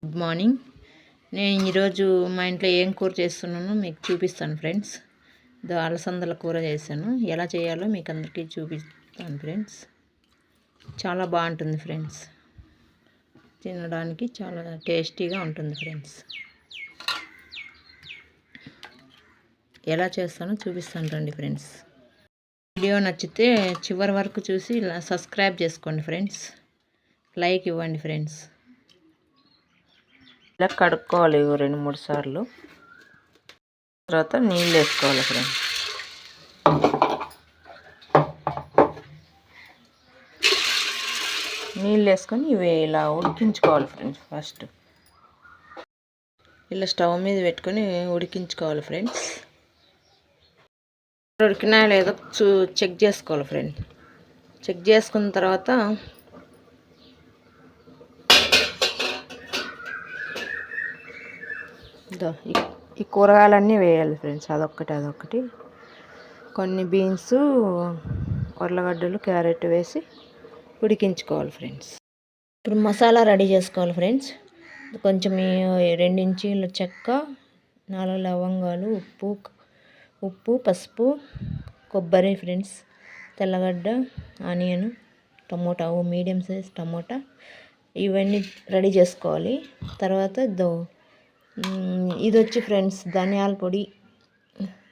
Good morning. నేను ఈరోజు మా ఇంట్లో ఏం కూర చేస్తున్నానో మీకు చూపిస్తాను ఫ్రెండ్స్. అలసందల కూర చేశాను. ఎలా చేయాలో మీకు అందరికీ చూపిస్తాను ఫ్రెండ్స్. చాలా బాగుంటుంది ఫ్రెండ్స్, తినడానికి చాలా టేస్టీగా ఉంటుంది ఫ్రెండ్స్. ఎలా చేస్తానో చూపిస్తాను రండి ఫ్రెండ్స్. వీడియో నచ్చితే చివరి వరకు చూసి సబ్స్క్రైబ్ చేసుకోండి ఫ్రెండ్స్. లైక్ ఇవ్వండి ఫ్రెండ్స్. ఇలా కడుక్కోవాలి 2-3 సార్లు. తర్వాత నీళ్ళు వేసుకోవాలి ఫ్రెండ్స్. నీళ్ళు వేసుకొని ఇవి ఇలా ఉడికించుకోవాలి ఫ్రెండ్స్. ఫస్ట్ ఇలా స్టవ్ మీద పెట్టుకొని ఉడికించుకోవాలి ఫ్రెండ్స్. ఉడికినా లేదో చెక్ చేసుకోవాలి ఫ్రెండ్. చెక్ చేసుకున్న తర్వాత ఈ కూరగాయలన్నీ వేయాలి ఫ్రెండ్స్. అదొక్కటి కొన్ని బీన్స్, ఉర్లగడ్డలు, క్యారెట్ వేసి ఉడికించుకోవాలి ఫ్రెండ్స్. ఇప్పుడు మసాలా రెడీ చేసుకోవాలి ఫ్రెండ్స్. కొంచెం 2 ఇంచీల చెక్క, 4 లవంగాలు, ఉప్పు, పసుపు, కొబ్బరి ఫ్రెండ్స్, తెల్లగడ్డ, onion, tomato, medium size tomato, ఇవన్నీ రెడీ చేసుకోవాలి. తర్వాత ఇది వచ్చి ఫ్రెండ్స్ ధనియాల పొడి,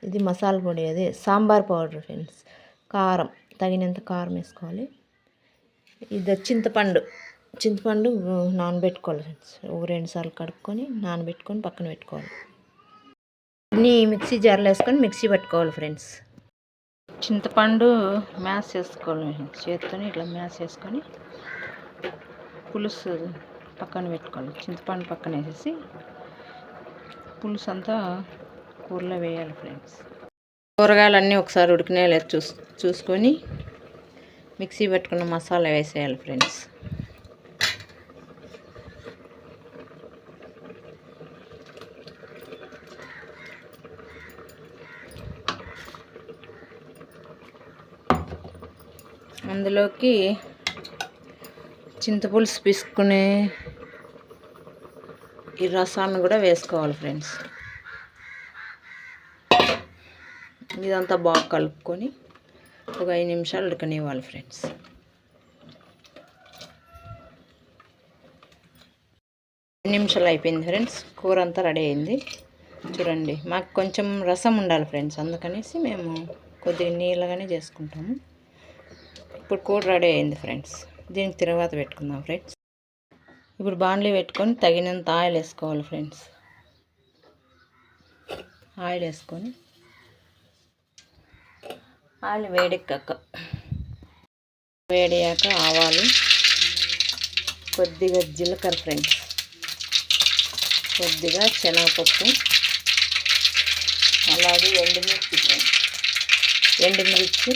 ఇది మసాలా పొడి, అదే సాంబార్ పౌడర్ ఫ్రెండ్స్. కారం, తగినంత కారం వేసుకోవాలి. ఇది చింతపండు నానబెట్టుకోవాలి ఫ్రెండ్స్. 2 సార్లు కడుక్కొని నానబెట్టుకొని పక్కన పెట్టుకోవాలి. అన్నీ మిక్సీ జార్లో వేసుకొని మిక్సీ పట్టుకోవాలి ఫ్రెండ్స్. చింతపండు మ్యాష్ చేసుకోవాలి చేతితో. ఇట్లా మ్యాష్ చేసుకొని పులుసు పక్కన పెట్టుకోవాలి. చింతపండు పక్కన వేసేసి పులుసు అంతా కూరలో వేయాలి ఫ్రెండ్స్. కూరగాయలన్నీ ఒకసారి ఉడికినా లేదు చూసుకొని మిక్సీ పెట్టుకున్న మసాలా వేసేయాలి ఫ్రెండ్స్. అందులోకి చింతపులుసు పిసుకునే ఈ రసాన్ని కూడా వేసుకోవాలి ఫ్రెండ్స్. ఇదంతా బాగా కలుపుకొని ఒక 5 నిమిషాలు ఉడకనివ్వాలి ఫ్రెండ్స్. 5 నిమిషాలు అయిపోయింది ఫ్రెండ్స్. కూర అంతా రెడీ అయింది చూడండి. మాకు కొంచెం రసం ఉండాలి ఫ్రెండ్స్, అందుకనేసి మేము కొద్దిగా నీళ్ళగానే చేసుకుంటాము. ఇప్పుడు కూర రెడీ అయింది ఫ్రెండ్స్. దీనికి తర్వాత పెట్టుకుందాం ఫ్రెండ్స్. ఇప్పుడు బాండ్లీ పెట్టుకొని తగినంత ఆయిల్ వేసుకోవాలి ఫ్రెండ్స్. ఆయిల్ వేసుకొని ఆయిల్ వేడయ్యాక ఆవాలు, కొద్దిగా జీలకర్ర ఫ్రెండ్స్, కొద్దిగా శనగపప్పు, అలాగే ఎండుమిర్చి,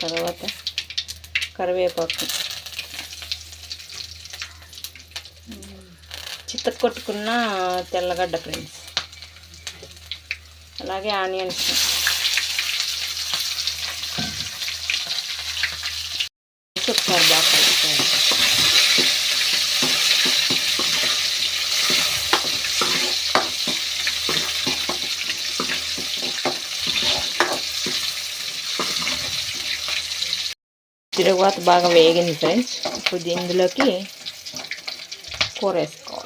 తర్వాత కరివేపాకు, కొట్టుకున్న తెల్లగడ్డ ఫ్రెండ్స్, అలాగే ఆనియన్స్, ఒకసారి బాగా కలుపుకోవాలి. తిరుగుబాత బాగా వేగింది ఫ్రెండ్స్. ఇప్పుడు ఇందులోకి కూర వేసుకోవాలి.